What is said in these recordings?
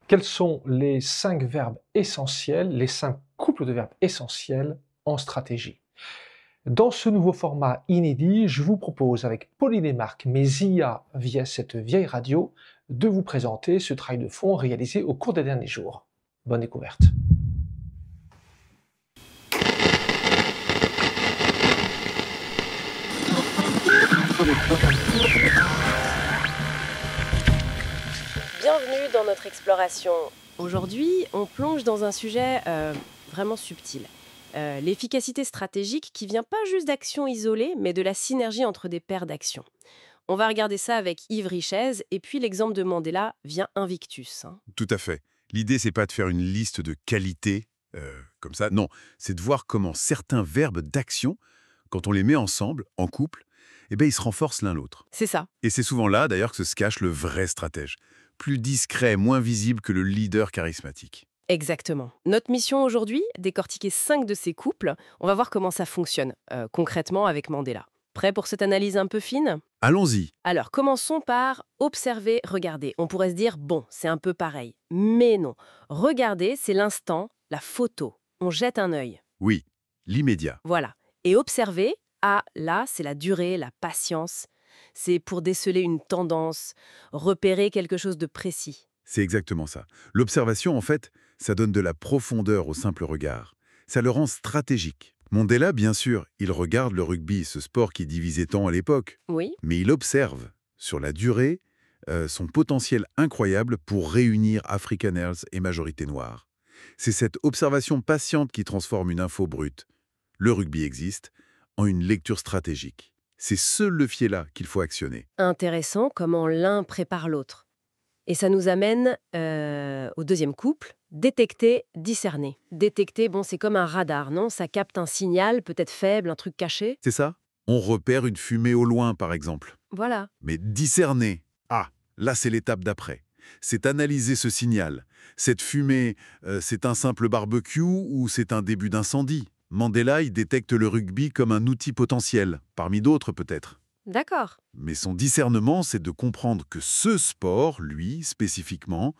Quels sont les 5 verbes essentiels, les 5 couples de verbes essentiels en stratégie? Dans ce nouveau format inédit, je vous propose avec Pauline et Marc, mes IA via cette vieille radio, de vous présenter ce travail de fond réalisé au cours des derniers jours. Bonne découverte. Bienvenue dans notre exploration. Aujourd'hui, on plonge dans un sujet vraiment subtil. L'efficacité stratégique qui vient pas juste d'actions isolées, mais de la synergie entre des paires d'actions. On va regarder ça avec Yves Richez, et puis l'exemple de Mandela vient Invictus. Tout à fait. L'idée, c'est pas de faire une liste de qualités, comme ça. Non, c'est de voir comment certains verbes d'action, quand on les met ensemble, en couple, ils se renforcent l'un l'autre. C'est ça. Et c'est souvent là, d'ailleurs, que se cache le vrai stratège. Plus discret, moins visible que le leader charismatique. Exactement. Notre mission aujourd'hui, décortiquer 5 de ces couples. On va voir comment ça fonctionne, concrètement avec Mandela. Prêt pour cette analyse un peu fine ? Allons-y. Alors, commençons par observer, regarder. On pourrait se dire, bon, c'est un peu pareil. Mais non. Regarder, c'est l'instant, la photo. On jette un œil. Oui, l'immédiat. Voilà. Et observer, là, c'est la durée, la patience. C'est pour déceler une tendance, repérer quelque chose de précis. C'est exactement ça. L'observation, en fait, ça donne de la profondeur au simple regard. Ça le rend stratégique. Mandela, bien sûr, il regarde le rugby, ce sport qui divisait tant à l'époque. Oui, Mais il observe, sur la durée, son potentiel incroyable pour réunir Afrikaners et majorité noire. C'est cette observation patiente qui transforme une info brute. Le rugby existe en une lecture stratégique. C'est ce levier-là qu'il faut actionner. intéressant comment l'un prépare l'autre. Et ça nous amène au deuxième couple, détecter, discerner. Détecter, bon, c'est comme un radar, non ? Ça capte un signal, peut-être faible, un truc caché. C'est ça? On repère une fumée au loin, par exemple. Voilà. Mais discerner, là c'est l'étape d'après. C'est analyser ce signal. Cette fumée, c'est un simple barbecue ou c'est un début d'incendie? Mandela, il détecte le rugby comme un outil potentiel, parmi d'autres peut-être. D'accord. Mais son discernement, c'est de comprendre que ce sport, lui, spécifiquement,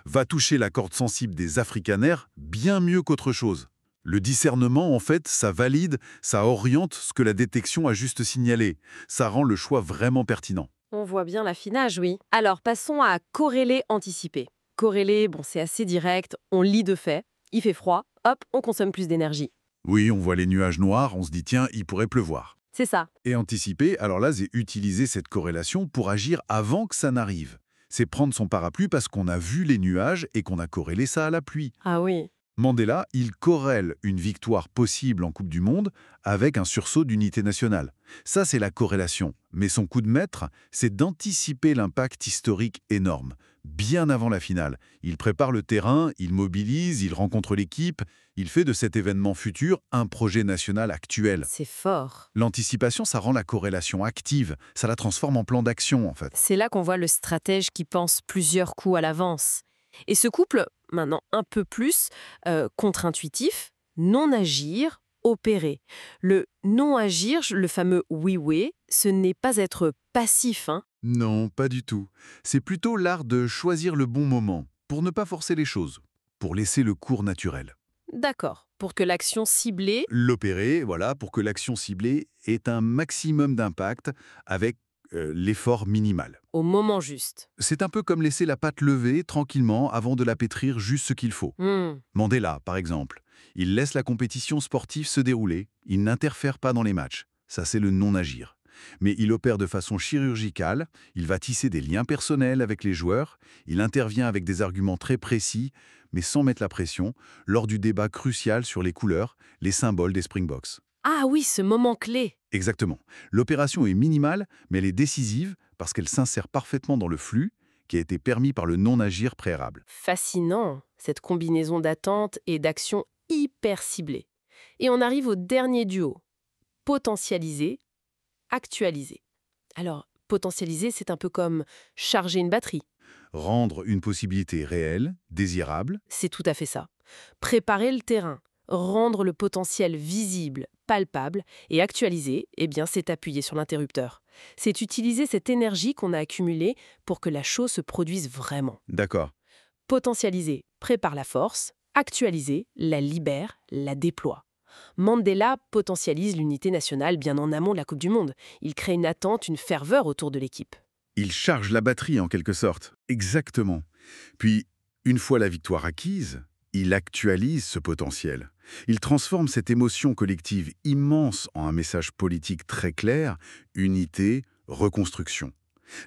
va toucher la corde sensible des Afrikaners bien mieux qu'autre chose. Le discernement, en fait, ça valide, ça oriente ce que la détection a juste signalé. Ça rend le choix vraiment pertinent. On voit bien l'affinage, oui. Alors, passons à corréler, anticiper. Corréler, bon, c'est assez direct, on lit de fait, il fait froid, hop, on consomme plus d'énergie. Oui, on voit les nuages noirs, on se dit tiens, il pourrait pleuvoir. C'est ça. Et anticiper, alors là, c'est utiliser cette corrélation pour agir avant que ça n'arrive. C'est prendre son parapluie parce qu'on a vu les nuages et qu'on a corrélé ça à la pluie. Ah oui. Mandela, il corrèle une victoire possible en Coupe du Monde avec un sursaut d'unité nationale. Ça, c'est la corrélation. Mais son coup de maître, c'est d'anticiper l'impact historique énorme, bien avant la finale. Il prépare le terrain, il mobilise, il rencontre l'équipe, il fait de cet événement futur un projet national actuel. C'est fort. L'anticipation, ça rend la corrélation active, ça la transforme en plan d'action, en fait. C'est là qu'on voit le stratège qui pense plusieurs coups à l'avance. Et ce couple, maintenant un peu plus contre-intuitif, non-agir, opérer. Le non-agir, le fameux oui-oui, ce n'est pas être passif, hein. Non, pas du tout. C'est plutôt l'art de choisir le bon moment, pour ne pas forcer les choses, pour laisser le cours naturel. D'accord. Pour que l'action ciblée... L'opérer, voilà, pour que l'action ciblée ait un maximum d'impact avec l'effort minimal. au moment juste. C'est un peu comme laisser la pâte lever tranquillement avant de la pétrir juste ce qu'il faut. Mandela, par exemple, il laisse la compétition sportive se dérouler, il n'interfère pas dans les matchs. Ça, c'est le non-agir. Mais il opère de façon chirurgicale, il va tisser des liens personnels avec les joueurs, il intervient avec des arguments très précis, mais sans mettre la pression, lors du débat crucial sur les couleurs, les symboles des Springboks. Ah oui, ce moment clé. Exactement. L'opération est minimale, mais elle est décisive parce qu'elle s'insère parfaitement dans le flux qui a été permis par le non-agir préalable. Fascinant, cette combinaison d'attente et d'action hyper ciblée. Et on arrive au dernier duo. Potentialiser, actualiser. Alors, potentialiser, c'est un peu comme charger une batterie. Rendre une possibilité réelle, désirable, C'est tout à fait ça. Préparer le terrain, rendre le potentiel visible, palpable, et actualiser, eh bien, c'est appuyer sur l'interrupteur. C'est utiliser cette énergie qu'on a accumulée pour que la chose se produise vraiment. d'accord. Potentialiser prépare la force, actualiser la libère, la déploie. Mandela potentialise l'unité nationale bien en amont de la Coupe du Monde. Il crée une attente, une ferveur autour de l'équipe. Il charge la batterie en quelque sorte. Exactement. Puis, une fois la victoire acquise, il actualise ce potentiel. Il transforme cette émotion collective immense en un message politique très clair, unité, reconstruction.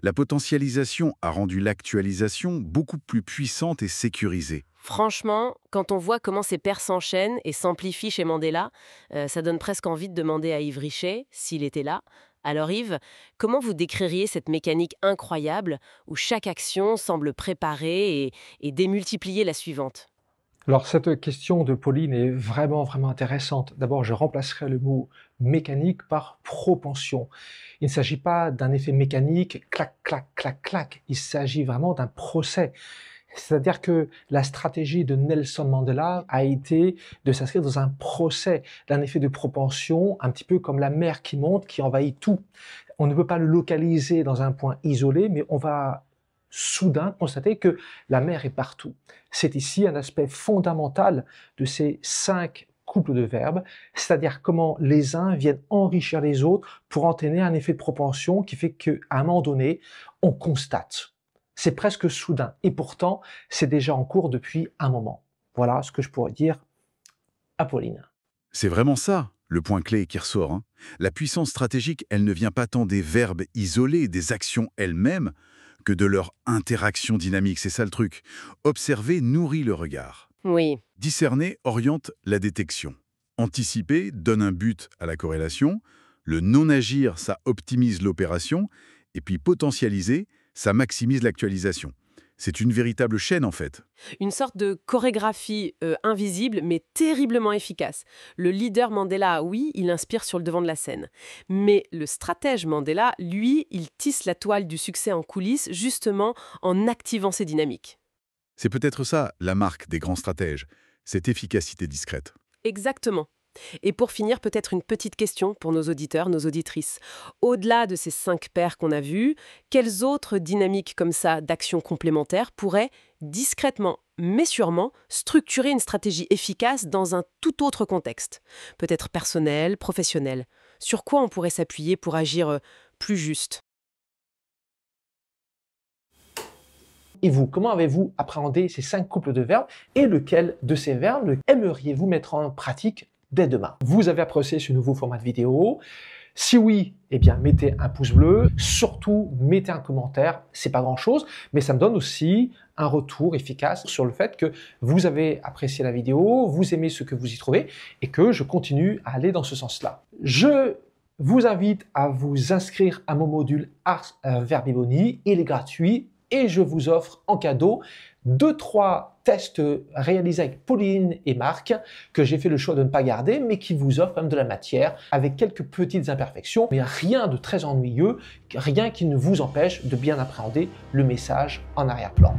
La potentialisation a rendu l'actualisation beaucoup plus puissante et sécurisée. Franchement, quand on voit comment ces pairs s'enchaînent et s'amplifient chez Mandela, ça donne presque envie de demander à Yves Richet, s'il était là. Alors Yves, comment vous décririez cette mécanique incroyable où chaque action semble préparer et démultiplier la suivante? Alors cette question de Pauline est vraiment intéressante. D'abord, je remplacerai le mot mécanique par propension. Il ne s'agit pas d'un effet mécanique, clac, clac, clac, clac. Il s'agit vraiment d'un procès. C'est-à-dire que la stratégie de Nelson Mandela a été de s'inscrire dans un procès d'un effet de propension, un petit peu comme la mer qui monte, qui envahit tout. On ne peut pas le localiser dans un point isolé, mais on va soudain constater que la mer est partout. C'est ici un aspect fondamental de ces 5 couples de verbes, c'est-à-dire comment les uns viennent enrichir les autres pour entraîner un effet de propension qui fait qu'à un moment donné, on constate. C'est presque soudain et pourtant, c'est déjà en cours depuis un moment. Voilà ce que je pourrais dire à Pauline. C'est vraiment ça, le point clé qui ressort. La puissance stratégique, elle ne vient pas tant des verbes isolés, des actions elles-mêmes, que de leur interaction dynamique. C'est ça le truc. Observer nourrit le regard. Oui. Discerner oriente la détection. Anticiper donne un but à la corrélation. Le non-agir, ça optimise l'opération. Et puis potentialiser, ça maximise l'actualisation. C'est une véritable chaîne, en fait. Une sorte de chorégraphie invisible, mais terriblement efficace. Le leader Mandela, oui, il inspire sur le devant de la scène. Mais le stratège Mandela, lui, il tisse la toile du succès en coulisses, justement en activant ces dynamiques. C'est peut-être ça, la marque des grands stratèges, cette efficacité discrète. Exactement. Et pour finir, peut-être une petite question pour nos auditeurs, nos auditrices. Au-delà de ces 5 paires qu'on a vues, quelles autres dynamiques comme ça d'actions complémentaires pourraient, discrètement mais sûrement, structurer une stratégie efficace dans un tout autre contexte? Peut-être personnel, professionnel. Sur quoi on pourrait s'appuyer pour agir plus juste? Et vous, comment avez-vous appréhendé ces 5 couples de verbes et lequel de ces verbes aimeriez-vous mettre en pratique dès demain? Vous avez apprécié ce nouveau format de vidéo? Si oui, eh bien mettez un pouce bleu, surtout mettez un commentaire, c'est pas grand chose, mais ça me donne aussi un retour efficace sur le fait que vous avez apprécié la vidéo, vous aimez ce que vous y trouvez et que je continue à aller dans ce sens-là. Je vous invite à vous inscrire à mon module Ars Verbiboni, il est gratuit et je vous offre en cadeau 2-3 tests réalisés avec Pauline et Marc que j'ai fait le choix de ne pas garder mais qui vous offrent quand même de la matière avec quelques petites imperfections mais rien de très ennuyeux, rien qui ne vous empêche de bien appréhender le message en arrière-plan.